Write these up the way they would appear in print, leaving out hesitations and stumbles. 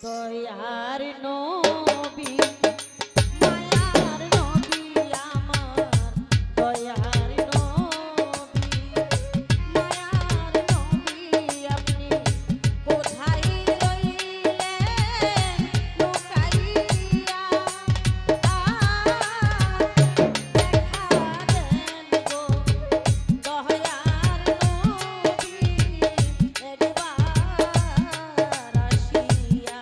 দয়ার নবী মায়ার নবী আমার দয়ার নবী মায়ার নবী আপনি কোথায় রইলেন লুকাইয়া দেখা দেন গো দয়ার নবী একবার আসিয়া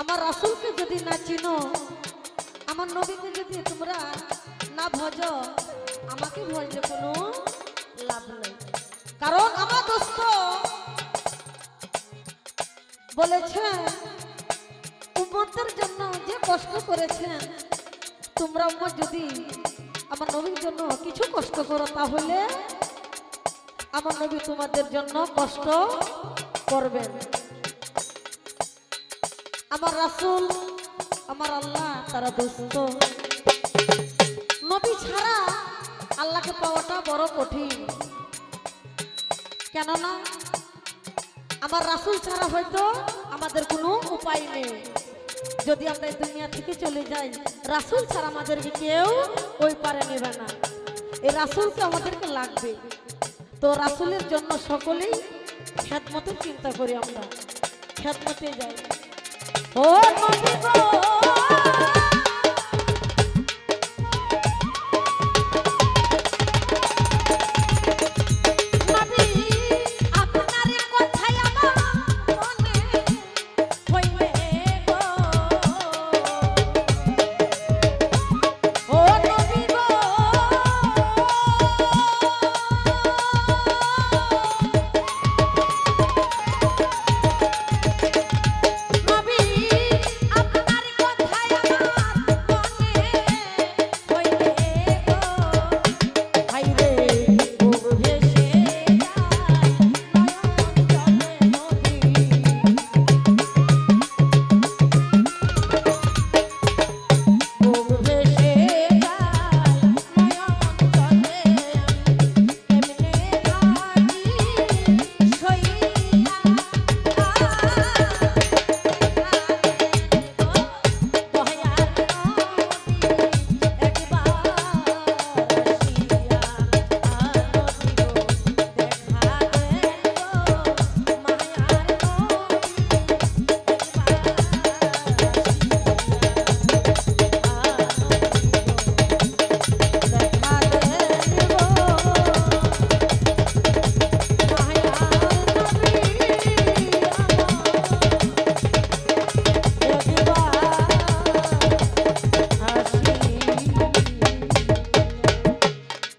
আমার রাসূলকে যদি না চিনো, আমার নবীকে যদি তোমরা না ভজো, আমাকে ভজলে কোনো লাভ নেই। কারণ আমার দোস্ত বলেছেন উম্মতের জন্য যে কষ্ট করেছেন, তোমরা উম্মত যদি আমার নবীর জন্য কিছু কষ্ট করো, তাহলে আমার নবী তোমাদের জন্য কষ্ট করবেন। আমার রাসূল, আমার আল্লাহ, তারা দোস্ত। নবী ছাড়া আল্লাহকে পাওয়াটা বড় কঠিন। কেননা আমার রাসূল ছাড়া হয়তো আমাদের কোনো উপায় নেই। যদি আমরা এই দুনিয়া থেকে চলে যাই, রাসূল ছাড়া আমাদেরকে কেউ ওই পারে নেবে না। এই রাসূলকে আমাদেরকে লাগবে। তো রাসূলের জন্য সকলেই খেদমতের চিন্তা করি, আমরা খেদমতে যাই। ও নবী গো